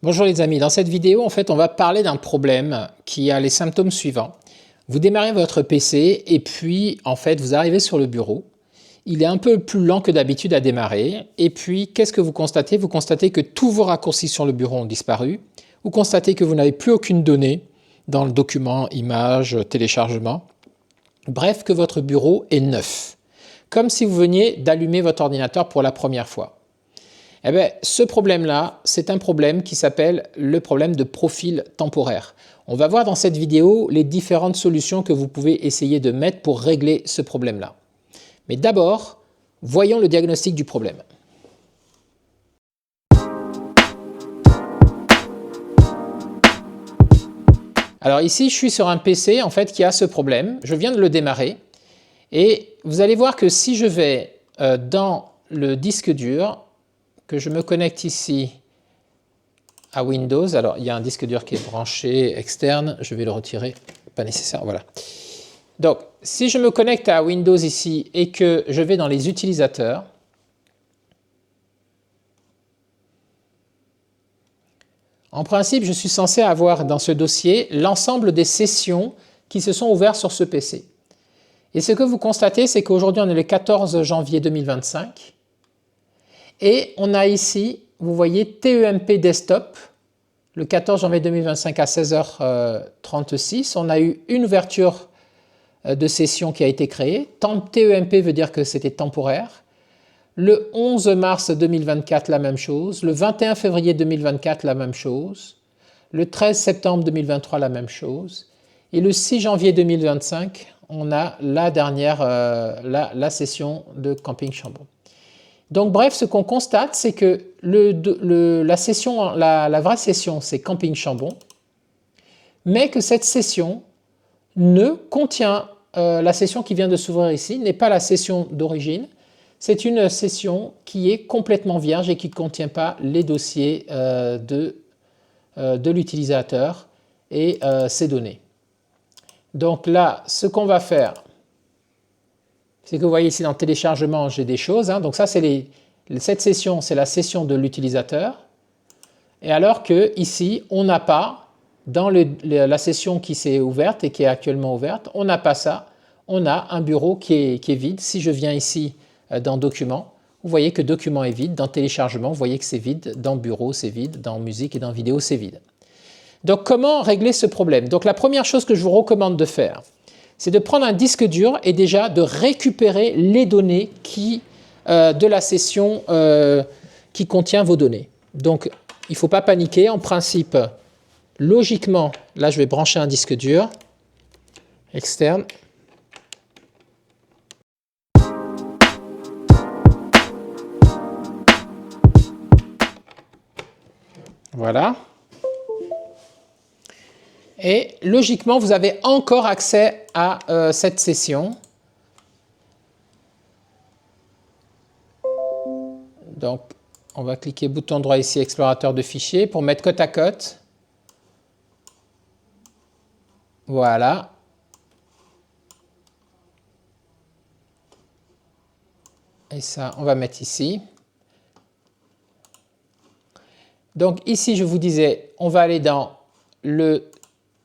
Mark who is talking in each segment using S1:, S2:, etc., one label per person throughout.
S1: Bonjour les amis, dans cette vidéo en fait on va parler d'un problème qui a les symptômes suivants. Vous démarrez votre PC et puis en fait vous arrivez sur le bureau. Il est un peu plus lent que d'habitude à démarrer et puis qu'est-ce que vous constatez? Vous constatez que tous vos raccourcis sur le bureau ont disparu. Vous constatez que vous n'avez plus aucune donnée dans le document, image, téléchargement. Bref, que votre bureau est neuf. Comme si vous veniez d'allumer votre ordinateur pour la première fois. Eh bien, ce problème-là, c'est un problème qui s'appelle le problème de profil temporaire. On va voir dans cette vidéo les différentes solutions que vous pouvez essayer de mettre pour régler ce problème-là. Mais d'abord, voyons le diagnostic du problème. Alors ici, je suis sur un PC en fait qui a ce problème. Je viens de le démarrer et vous allez voir que si je vais dans le disque dur, que je me connecte ici à Windows. Alors, il y a un disque dur qui est branché externe. Je vais le retirer. Pas nécessaire. Voilà. Donc, si je me connecte à Windows ici et que je vais dans les utilisateurs, en principe, je suis censé avoir dans ce dossier l'ensemble des sessions qui se sont ouvertes sur ce PC. Et ce que vous constatez, c'est qu'aujourd'hui, on est le 14 janvier 2025. Et on a ici, vous voyez, TEMP Desktop, le 14 janvier 2025 à 16h36. On a eu une ouverture de session qui a été créée. TEMP veut dire que c'était temporaire. Le 11 mars 2024, la même chose. Le 21 février 2024, la même chose. Le 13 septembre 2023, la même chose. Et le 6 janvier 2025, on a la dernière, la session de Camping Chambon. Donc bref, ce qu'on constate, c'est que la vraie session, c'est Camping Chambon, mais que cette session ne contient, la session qui vient de s'ouvrir ici, n'est pas la session d'origine, c'est une session qui est complètement vierge et qui ne contient pas les dossiers de l'utilisateur et ses données. Donc là, ce qu'on va faire, c'est que vous voyez ici dans le téléchargement, j'ai des choses. Donc ça, cette session, c'est la session de l'utilisateur. Et alors que ici, on n'a pas, dans la session qui s'est ouverte et qui est actuellement ouverte, on n'a pas ça. On a un bureau qui est vide. Si je viens ici dans Documents, vous voyez que Document est vide. Dans Téléchargement, vous voyez que c'est vide. Dans Bureau, c'est vide. Dans Musique et dans Vidéo, c'est vide. Donc comment régler ce problème? Donc la première chose que je vous recommande de faire, c'est de prendre un disque dur et déjà de récupérer les données de la session qui contient vos données. Donc, il ne faut pas paniquer. En principe, logiquement, là, je vais brancher un disque dur externe. Voilà. Et logiquement, vous avez encore accès à cette session. Donc, on va cliquer bouton droit ici, explorateur de fichiers, pour mettre côte à côte. Voilà. Et ça, on va mettre ici. Donc ici, je vous disais, on va aller dans le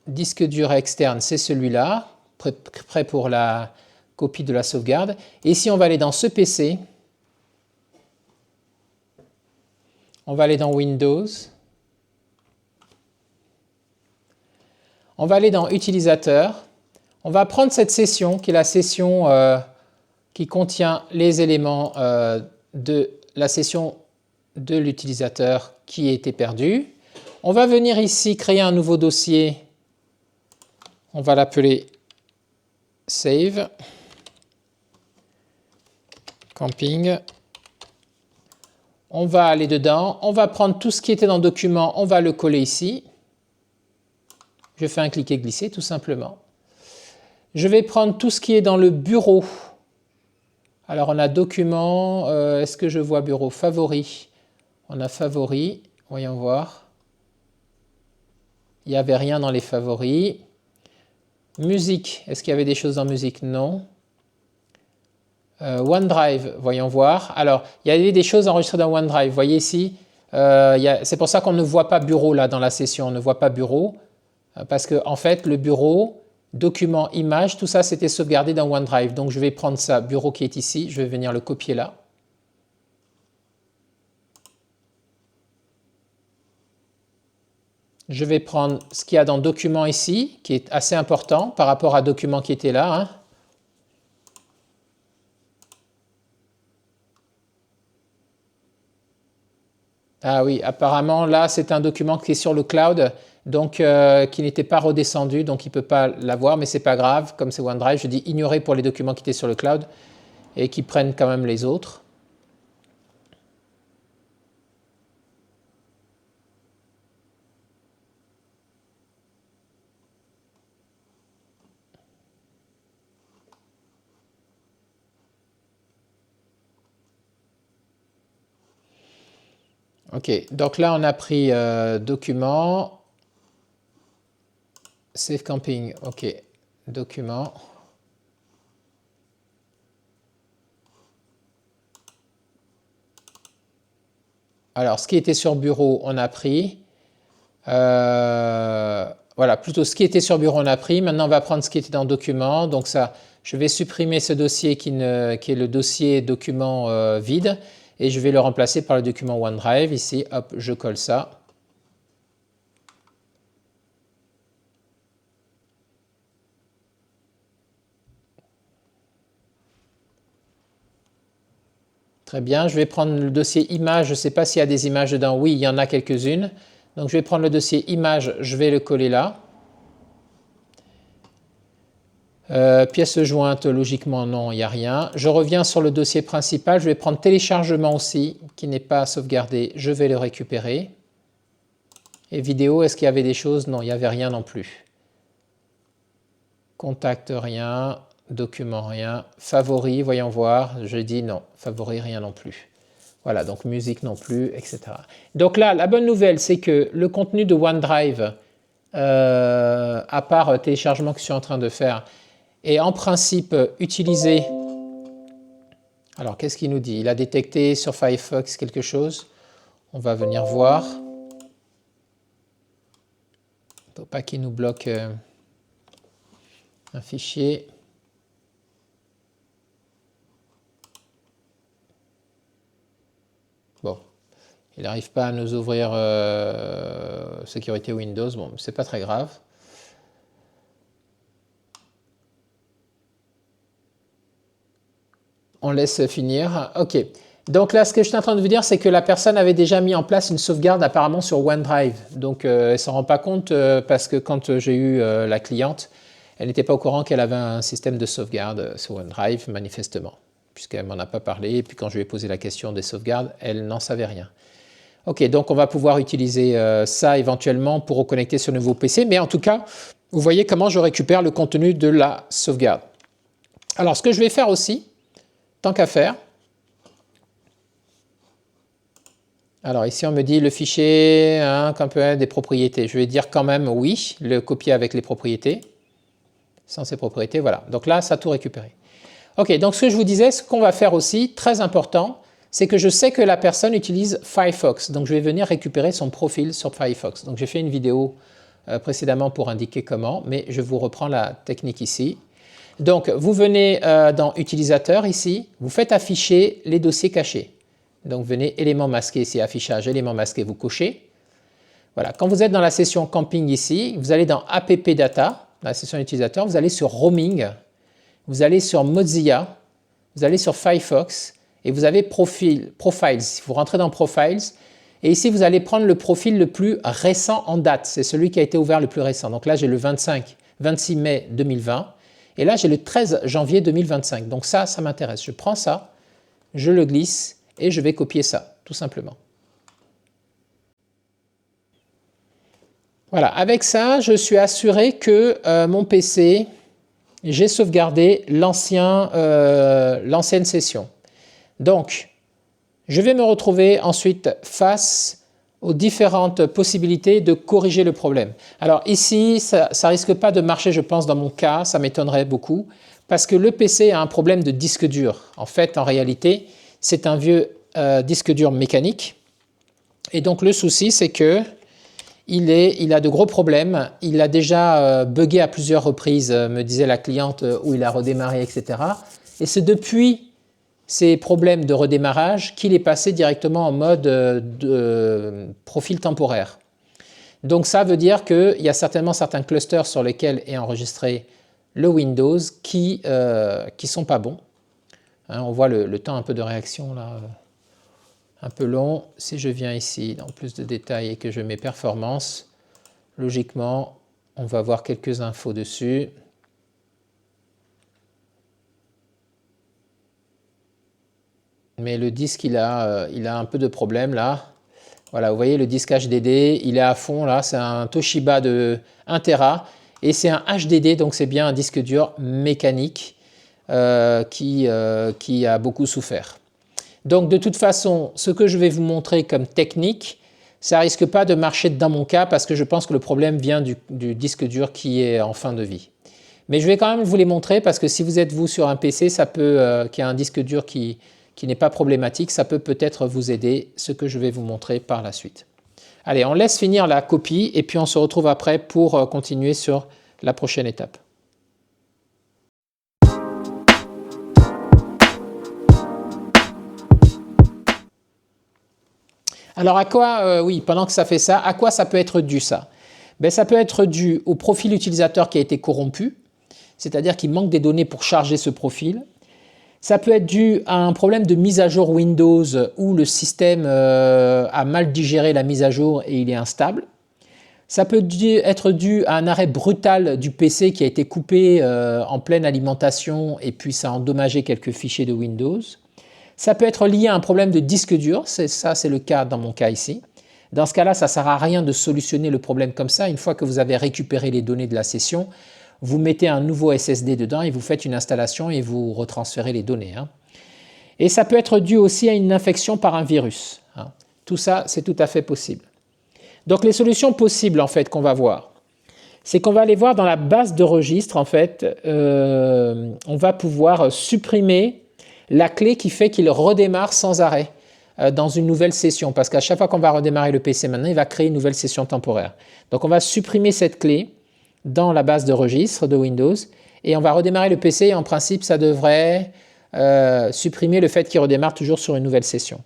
S1: disque dur externe, c'est celui-là, prêt pour la copie de la sauvegarde. Et ici, on va aller dans ce PC. On va aller dans Windows. On va aller dans Utilisateur. On va prendre cette session, qui est la session qui contient les éléments de la session de l'utilisateur qui était perdu. On va venir ici créer un nouveau dossier. On va l'appeler Save, Camping. On va aller dedans. On va prendre tout ce qui était dans le document. On va le coller ici. Je fais un cliquer-glisser tout simplement. Je vais prendre tout ce qui est dans le bureau. Alors on a document. Est-ce que je vois bureau? Favoris. On a favoris. Voyons voir. Il n'y avait rien dans les favoris. Musique, est-ce qu'il y avait des choses dans musique? Non. OneDrive, voyons voir. Alors, il y avait des choses enregistrées dans OneDrive. Vous voyez ici, C'est pour ça qu'on ne voit pas bureau là dans la session, on ne voit pas bureau, parce que en fait le bureau, document, image, tout ça c'était sauvegardé dans OneDrive. Donc je vais prendre ça, bureau qui est ici, je vais venir le copier là. Je vais prendre ce qu'il y a dans document ici, qui est assez important par rapport à document qui était là, hein. Ah oui, apparemment là c'est un document qui est sur le cloud, donc qui n'était pas redescendu, donc il ne peut pas l'avoir, mais c'est pas grave, comme c'est OneDrive, je dis ignorer pour les documents qui étaient sur le cloud et qui prennent quand même les autres. Ok, donc là on a pris document, save camping, ok, document. Alors ce qui était sur bureau on a pris, voilà, plutôt ce qui était sur bureau on a pris, maintenant on va prendre ce qui était dans document, donc ça, je vais supprimer ce dossier qui est le dossier document vide, et je vais le remplacer par le document OneDrive. Ici, hop, je colle ça. Très bien, je vais prendre le dossier image. Je ne sais pas s'il y a des images dedans. Oui, il y en a quelques-unes. Donc je vais prendre le dossier image, je vais le coller là. Pièce jointe, logiquement non, il n'y a rien. Je reviens sur le dossier principal, je vais prendre téléchargement aussi, qui n'est pas sauvegardé, je vais le récupérer. Et vidéo, est-ce qu'il y avait des choses? Non, il n'y avait rien non plus. Contact, rien. Document, rien. Favori, voyons voir, je dis non. Favori, rien non plus. Voilà, donc musique non plus, etc. Donc là, la bonne nouvelle, c'est que le contenu de OneDrive, à part téléchargement que je suis en train de faire, est en principe utilisé. Alors, qu'est-ce qu'il nous dit? Il a détecté sur Firefox quelque chose. On va venir voir. Il ne faut pas qu'il nous bloque un fichier. Bon, il n'arrive pas à nous ouvrir sécurité Windows. Bon, c'est pas très grave. On laisse finir. Ok. Donc là, ce que je suis en train de vous dire, c'est que la personne avait déjà mis en place une sauvegarde apparemment sur OneDrive. Donc, elle ne s'en rend pas compte parce que quand j'ai eu la cliente, elle n'était pas au courant qu'elle avait un système de sauvegarde sur OneDrive, manifestement, puisqu'elle ne m'en a pas parlé. Et puis quand je lui ai posé la question des sauvegardes, elle n'en savait rien. Ok, donc on va pouvoir utiliser ça éventuellement pour reconnecter sur le nouveau PC. Mais en tout cas, vous voyez comment je récupère le contenu de la sauvegarde. Alors, ce que je vais faire aussi, tant qu'à faire. Alors ici, on me dit le fichier, des propriétés. Je vais dire quand même oui, le copier avec les propriétés. Sans ces propriétés, voilà. Donc là, ça a tout récupéré. Ok, donc ce que je vous disais, ce qu'on va faire aussi, très important, c'est que je sais que la personne utilise Firefox. Donc je vais venir récupérer son profil sur Firefox. Donc j'ai fait une vidéo précédemment pour indiquer comment, mais je vous reprends la technique ici. Donc, vous venez dans Utilisateur ici, vous faites afficher les dossiers cachés. Donc, venez éléments masqués ici, affichage, éléments masqués, vous cochez. Voilà, quand vous êtes dans la session camping ici, vous allez dans App Data, la session utilisateur, vous allez sur Roaming, vous allez sur Mozilla, vous allez sur Firefox et vous avez Profiles. Vous rentrez dans Profiles et ici, vous allez prendre le profil le plus récent en date. C'est celui qui a été ouvert le plus récent. Donc là, j'ai le 26 mai 2020. Et là, j'ai le 13 janvier 2025. Donc ça m'intéresse. Je prends ça, je le glisse et je vais copier ça, tout simplement. Voilà, avec ça, je suis assuré que mon PC, j'ai sauvegardé l'ancienne session. Donc, je vais me retrouver ensuite face aux différentes possibilités de corriger le problème. Alors ici, ça ne risque pas de marcher, je pense, dans mon cas, ça m'étonnerait beaucoup, parce que le PC a un problème de disque dur. En fait, en réalité, c'est un vieux disque dur mécanique, Et donc le souci, c'est que il a de gros problèmes. Il a déjà bugué à plusieurs reprises, me disait la cliente, où il a redémarré, etc. Et c'est depuis ces problèmes de redémarrage qu'il est passé directement en mode de profil temporaire. Donc ça veut dire qu'il y a certainement certains clusters sur lesquels est enregistré le Windows qui sont pas bons. Hein, on voit le temps un peu de réaction là, un peu long. Si je viens ici dans plus de détails et que je mets performance, logiquement, on va avoir quelques infos dessus. Mais le disque, il a un peu de problème là. Voilà, vous voyez le disque HDD, il est à fond là, c'est un Toshiba de 1 Tera et c'est un HDD, donc c'est bien un disque dur mécanique qui a beaucoup souffert. Donc de toute façon, ce que je vais vous montrer comme technique, ça risque pas de marcher dans mon cas parce que je pense que le problème vient du disque dur qui est en fin de vie. Mais je vais quand même vous les montrer parce que si vous êtes vous sur un PC, ça peut, qui a un disque dur qui n'est pas problématique, ça peut peut-être vous aider, ce que je vais vous montrer par la suite. Allez, on laisse finir la copie et puis on se retrouve après pour continuer sur la prochaine étape. Alors à quoi, oui, pendant que ça fait ça, à quoi ça peut être dû ça? Ben, ça peut être dû au profil utilisateur qui a été corrompu, c'est-à-dire qu'il manque des données pour charger ce profil. Ça peut être dû à un problème de mise à jour Windows où le système a mal digéré la mise à jour et il est instable. Ça peut être dû à un arrêt brutal du PC qui a été coupé en pleine alimentation et puis ça a endommagé quelques fichiers de Windows. Ça peut être lié à un problème de disque dur, ça c'est le cas dans mon cas ici. Dans ce cas-là, ça ne sert à rien de solutionner le problème comme ça. Une fois que vous avez récupéré les données de la session, vous mettez un nouveau SSD dedans et vous faites une installation et vous retransférez les données. Hein. Et ça peut être dû aussi à une infection par un virus. Hein. Tout ça, c'est tout à fait possible. Donc les solutions possibles en fait qu'on va voir, c'est qu'on va aller voir dans la base de registre en fait, on va pouvoir supprimer la clé qui fait qu'il redémarre sans arrêt dans une nouvelle session. Parce qu'à chaque fois qu'on va redémarrer le PC maintenant, il va créer une nouvelle session temporaire. Donc on va supprimer cette clé dans la base de registre de Windows et on va redémarrer le PC et en principe ça devrait supprimer le fait qu'il redémarre toujours sur une nouvelle session.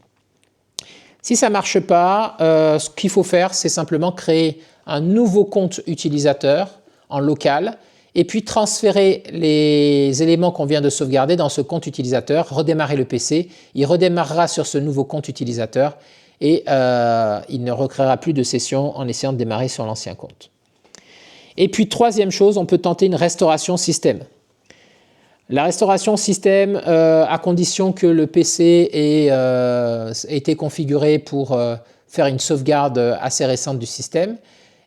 S1: Si ça ne marche pas, ce qu'il faut faire c'est simplement créer un nouveau compte utilisateur en local et puis transférer les éléments qu'on vient de sauvegarder dans ce compte utilisateur, redémarrer le PC, il redémarrera sur ce nouveau compte utilisateur et il ne recréera plus de session en essayant de démarrer sur l'ancien compte. Et puis troisième chose, on peut tenter une restauration système. La restauration système, à condition que le PC ait été configuré pour faire une sauvegarde assez récente du système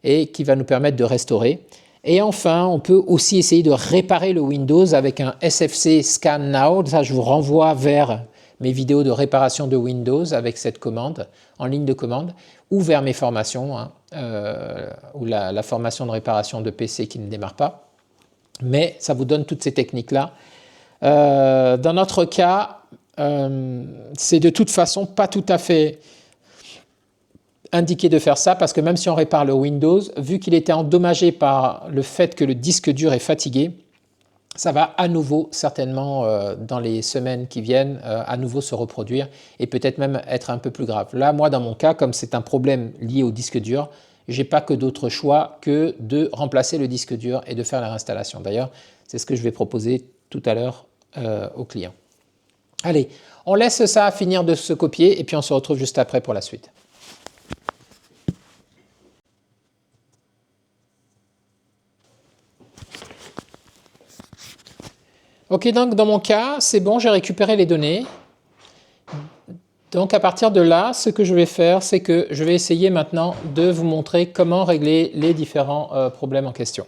S1: et qui va nous permettre de restaurer. Et enfin, on peut aussi essayer de réparer le Windows avec un SFC Scan Now. Ça, je vous renvoie vers mes vidéos de réparation de Windows avec cette commande, en ligne de commande, ou vers mes formations, hein, ou la formation de réparation de PC qui ne démarre pas. Mais ça vous donne toutes ces techniques-là. Dans notre cas, c'est de toute façon pas tout à fait indiqué de faire ça parce que même si on répare le Windows, vu qu'il était endommagé par le fait que le disque dur est fatigué, ça va à nouveau certainement dans les semaines qui viennent à nouveau se reproduire et peut-être même être un peu plus grave. Là, moi dans mon cas, comme c'est un problème lié au disque dur, j'ai pas que d'autre choix que de remplacer le disque dur et de faire la réinstallation. D'ailleurs, c'est ce que je vais proposer tout à l'heure au client. Allez, on laisse ça finir de se copier et puis on se retrouve juste après pour la suite. Ok, donc dans mon cas, c'est bon, j'ai récupéré les données. Donc à partir de là, ce que je vais faire, c'est que je vais essayer maintenant de vous montrer comment régler les différents problèmes en question.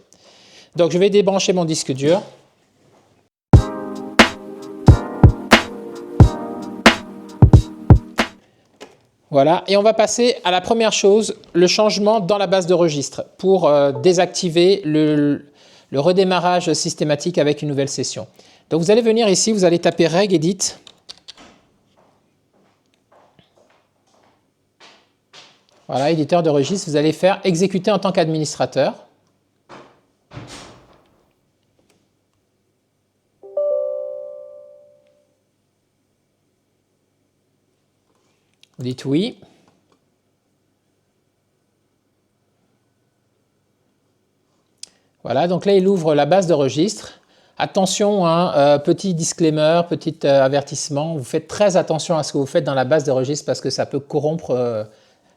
S1: Donc je vais débrancher mon disque dur. Voilà, et on va passer à la première chose, le changement dans la base de registre pour désactiver le redémarrage systématique avec une nouvelle session. Donc vous allez venir ici, vous allez taper regedit. Voilà, éditeur de registre, vous allez faire exécuter en tant qu'administrateur. Vous dites oui. Voilà, donc là, il ouvre la base de registre. Attention, hein, petit disclaimer, petit avertissement, vous faites très attention à ce que vous faites dans la base de registre parce que ça peut corrompre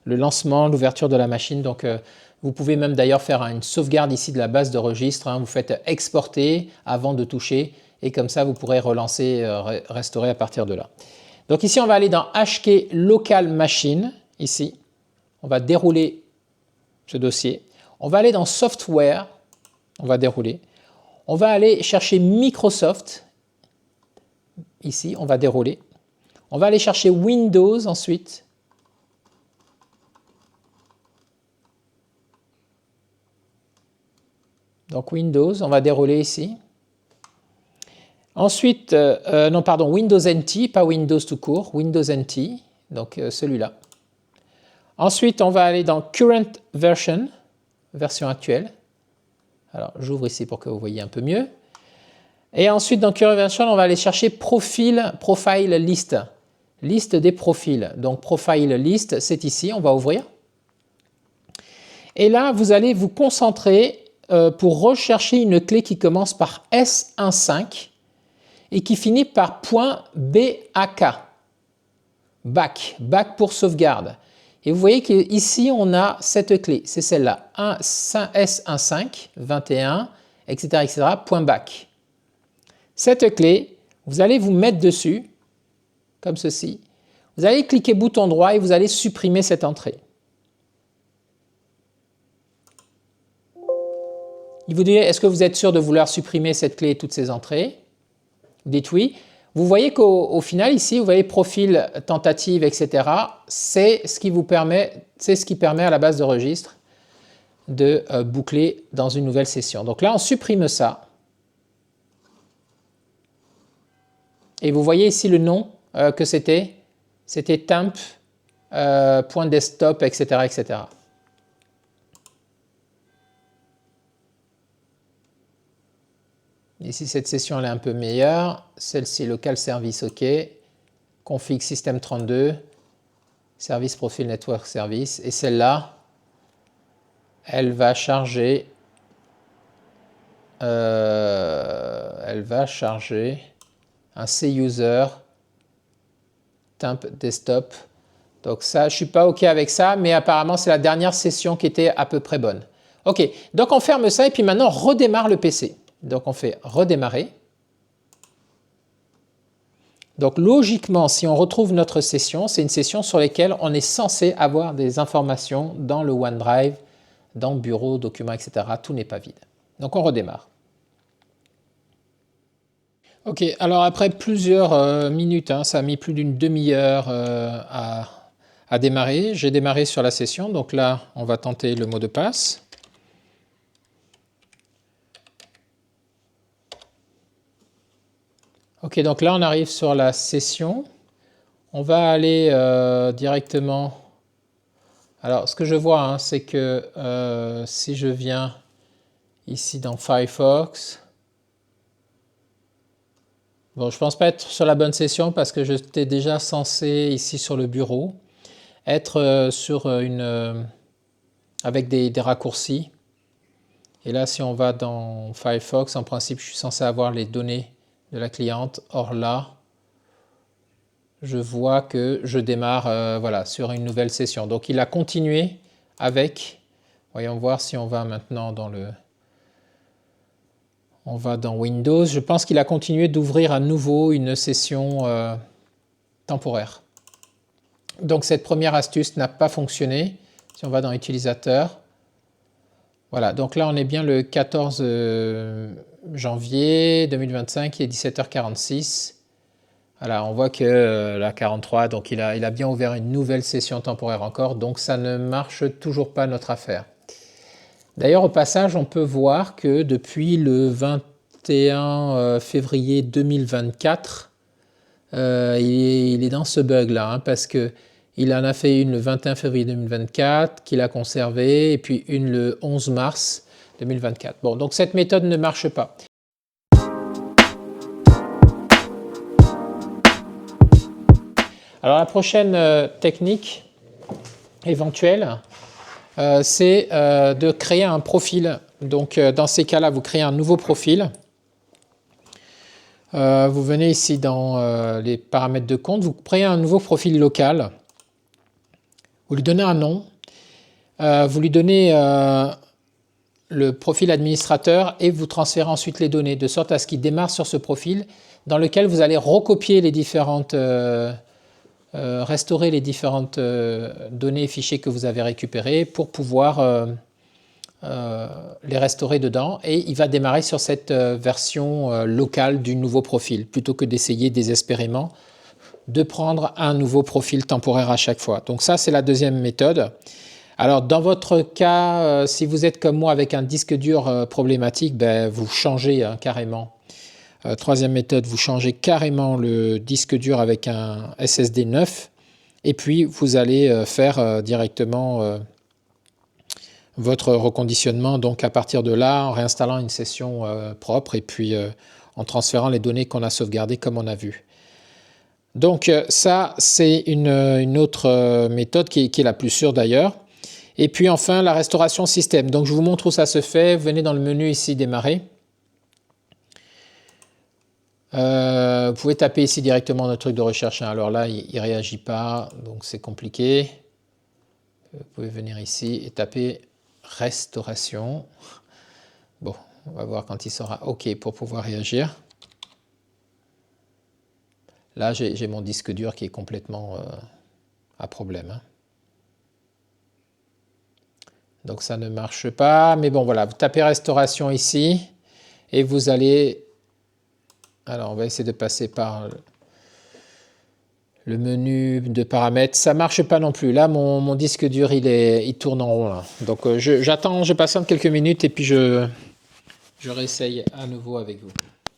S1: le lancement, l'ouverture de la machine. Donc, vous pouvez même d'ailleurs faire une sauvegarde ici de la base de registre. Hein, vous faites exporter avant de toucher et comme ça, vous pourrez relancer, restaurer à partir de là. Donc ici, on va aller dans HK Local Machine, ici. On va dérouler ce dossier. On va aller dans Software, on va dérouler. On va aller chercher Microsoft, ici, on va dérouler. On va aller chercher Windows ensuite. Donc Windows, on va dérouler ici. Ensuite, non pardon, Windows NT, pas Windows tout court, Windows NT, donc celui-là. Ensuite, on va aller dans Current Version, version actuelle. Alors, j'ouvre ici pour que vous voyez un peu mieux. Et ensuite, dans Current Version, on va aller chercher Profile List. Liste des profils. Donc, Profile List, c'est ici, on va ouvrir. Et là, vous allez vous concentrer pour rechercher une clé qui commence par S15 et qui finit par .BAK. Back pour sauvegarde. Et vous voyez qu'ici, on a cette clé, c'est celle-là, S15, 21, etc., .back. Cette clé, vous allez vous mettre dessus, comme ceci. Vous allez cliquer bouton droit et vous allez supprimer cette entrée. Il vous dit, est-ce que vous êtes sûr de vouloir supprimer cette clé et toutes ces entrées? Vous dites oui. Vous voyez qu'au final, ici, vous voyez profil, tentative, etc. C'est ce qui permet à la base de registre de boucler dans une nouvelle session. Donc là, on supprime ça. Et vous voyez ici le nom que c'était. C'était temp, .desktop, etc., etc. Ici, cette session elle est un peu meilleure. Celle-ci, local service, OK. Config système 32. Service profil network service. Et celle-là, elle va charger. Un C-user temp desktop. Donc ça, je ne suis pas OK avec ça, mais apparemment, c'est la dernière session qui était à peu près bonne. OK, donc on ferme ça et puis maintenant, on redémarre le PC. Donc on fait redémarrer. Donc logiquement, si on retrouve notre session, c'est une session sur laquelle on est censé avoir des informations dans le OneDrive, dans Bureau, Documents, etc. Tout n'est pas vide. Donc on redémarre. Ok, alors après plusieurs minutes, hein, ça a mis plus d'une demi-heure à démarrer. J'ai démarré sur la session, donc là, on va tenter le mot de passe. Ok, donc là, on arrive sur la session. On va aller directement... Alors, ce que je vois, hein, c'est que si je viens ici dans Firefox... Bon, je ne pense pas être sur la bonne session parce que j'étais déjà censé, ici sur le bureau, être sur avec des raccourcis. Et là, si on va dans Firefox, en principe, je suis censé avoir les données de la cliente. Or là, je vois que je démarre voilà, sur une nouvelle session. Donc, il a continué avec... Voyons voir si on va maintenant dans le... On va dans Windows. Je pense qu'il a continué d'ouvrir à nouveau une session temporaire. Donc, cette première astuce n'a pas fonctionné. Si on va dans Utilisateur... Voilà, donc là, on est bien le 14 janvier 2025, il est 17h46. Voilà, on voit que la 43, donc il a bien ouvert une nouvelle session temporaire encore, donc ça ne marche toujours pas notre affaire. D'ailleurs, au passage, on peut voir que depuis le 21 février 2024, il est dans ce bug-là, hein, parce que Il en a fait une le 21 février 2024 qu'il a conservée et puis une le 11 mars 2024. Bon, donc cette méthode ne marche pas. Alors la prochaine technique éventuelle, c'est de créer un profil. Donc dans ces cas-là, vous créez un nouveau profil. Vous venez ici dans les paramètres de compte, vous créez un nouveau profil local. Vous lui donnez un nom, vous lui donnez le profil administrateur et vous transférez ensuite les données de sorte à ce qu'il démarre sur ce profil dans lequel vous allez recopier les différentes, restaurer les différentes données et fichiers que vous avez récupérés pour pouvoir les restaurer dedans et il va démarrer sur cette version locale du nouveau profil plutôt que d'essayer désespérément de prendre un nouveau profil temporaire à chaque fois. Donc ça, c'est la deuxième méthode. Alors dans votre cas, si vous êtes comme moi avec un disque dur problématique, ben, vous changez carrément. Troisième méthode, vous changez carrément le disque dur avec un SSD neuf et puis vous allez faire directement votre reconditionnement donc à partir de là en réinstallant une session propre et puis en transférant les données qu'on a sauvegardées comme on a vu. Donc ça, c'est une autre méthode qui est la plus sûre d'ailleurs. Et puis enfin, la restauration système. Donc je vous montre où ça se fait. Venez dans le menu ici, démarrer. Vous pouvez taper ici directement notre truc de recherche. Alors là, il ne réagit pas, donc c'est compliqué. Vous pouvez venir ici et taper restauration. Bon, on va voir quand il sera OK pour pouvoir réagir. Là, j'ai mon disque dur qui est complètement à problème. Hein. Donc ça ne marche pas. Mais bon, voilà, vous tapez restauration ici et vous allez... Alors, on va essayer de passer par le menu de paramètres. Ça ne marche pas non plus. Là, mon disque dur, il tourne en rond. Là. Donc, j'attends, je patiente quelques minutes et puis je réessaye à nouveau avec vous.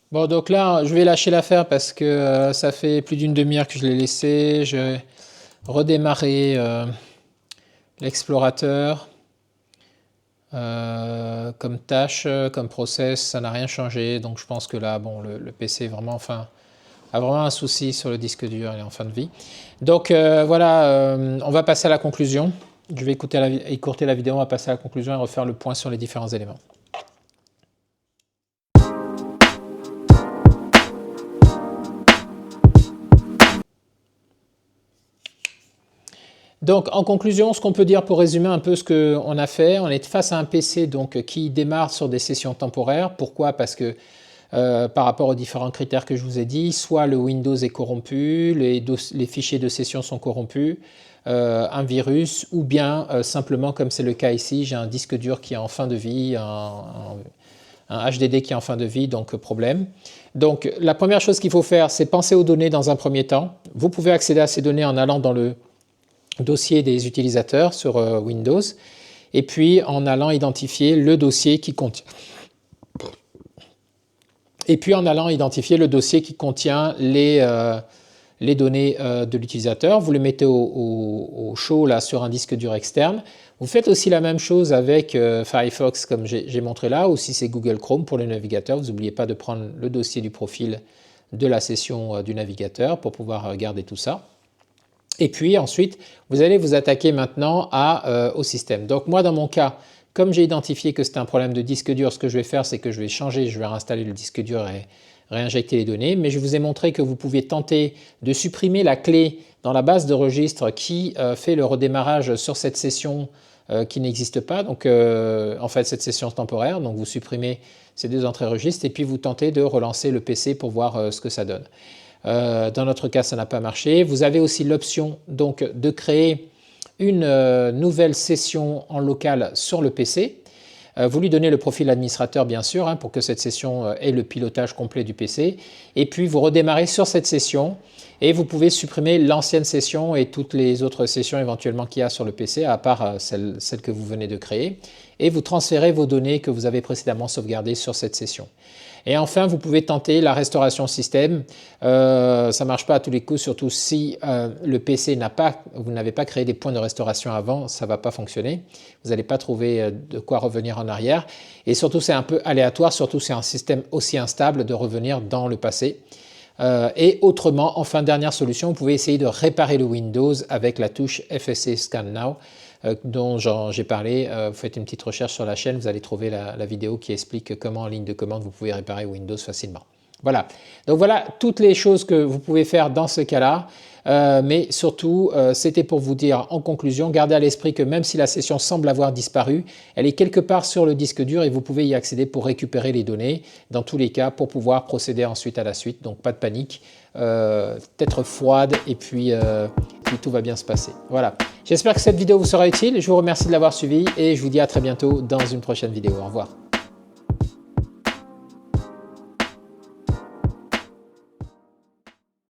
S1: Bon, donc là, je vais lâcher l'affaire parce que ça fait plus d'une demi-heure que je l'ai laissé. Je vais redémarrer l'explorateur. Comme tâche, comme process, ça n'a rien changé. Donc je pense que là, bon, le PC vraiment, enfin, a vraiment un souci sur le disque dur, il est en fin de vie. Donc voilà, on va passer à la conclusion. Je vais écourter la vidéo, on va passer à la conclusion et refaire le point sur les différents éléments. Donc, en conclusion, ce qu'on peut dire pour résumer un peu ce qu'on a fait, on est face à un PC donc, qui démarre sur des sessions temporaires. Pourquoi? Parce que par rapport aux différents critères que je vous ai dit, soit le Windows est corrompu, les fichiers de session sont corrompus, un virus, ou bien simplement, comme c'est le cas ici, j'ai un disque dur qui est en fin de vie, un HDD qui est en fin de vie, donc problème. Donc, la première chose qu'il faut faire, c'est penser aux données dans un premier temps. Vous pouvez accéder à ces données en allant dans le dossier des utilisateurs sur Windows et puis en allant identifier le dossier qui contient les données de l'utilisateur. Vous les mettez au chaud là sur un disque dur externe. Vous faites aussi la même chose avec Firefox comme j'ai montré là, ou si c'est Google Chrome pour le navigateur. Vous n'oubliez pas de prendre le dossier du profil de la session du navigateur pour pouvoir garder tout ça. Et puis ensuite, vous allez vous attaquer maintenant au système. Donc moi, dans mon cas, comme j'ai identifié que c'était un problème de disque dur, ce que je vais faire, c'est que je vais changer, je vais réinstaller le disque dur et réinjecter les données. Mais je vous ai montré que vous pouviez tenter de supprimer la clé dans la base de registre qui fait le redémarrage sur cette session qui n'existe pas. Donc en fait, cette session temporaire. Donc vous supprimez ces deux entrées registres et puis vous tentez de relancer le PC pour voir ce que ça donne. Dans notre cas, ça n'a pas marché. Vous avez aussi l'option donc de créer une nouvelle session en local sur le PC. Vous lui donnez le profil administrateur bien sûr pour que cette session ait le pilotage complet du PC. Et puis vous redémarrez sur cette session Et vous pouvez supprimer l'ancienne session et toutes les autres sessions éventuellement qu'il y a sur le PC, à part celle que vous venez de créer. Et vous transférez vos données que vous avez précédemment sauvegardées sur cette session. Et enfin, vous pouvez tenter la restauration système. Ça ne marche pas à tous les coups, surtout si le PC vous n'avez pas créé des points de restauration avant, ça ne va pas fonctionner. Vous n'allez pas trouver de quoi revenir en arrière. Et surtout, c'est un peu aléatoire, surtout c'est un système aussi instable de revenir dans le passé. Et autrement, enfin, dernière solution, vous pouvez essayer de réparer le Windows avec la touche FSC Scan Now, dont j'ai parlé. Vous faites une petite recherche sur la chaîne, vous allez trouver la vidéo qui explique comment en ligne de commande vous pouvez réparer Windows facilement. Voilà, donc voilà toutes les choses que vous pouvez faire dans ce cas-là. Mais surtout, c'était pour vous dire en conclusion, gardez à l'esprit que même si la session semble avoir disparu, elle est quelque part sur le disque dur et vous pouvez y accéder pour récupérer les données, dans tous les cas, pour pouvoir procéder ensuite à la suite. Donc pas de panique, être froide et puis tout va bien se passer. Voilà, j'espère que cette vidéo vous sera utile. Je vous remercie de l'avoir suivi et je vous dis à très bientôt dans une prochaine vidéo. Au revoir.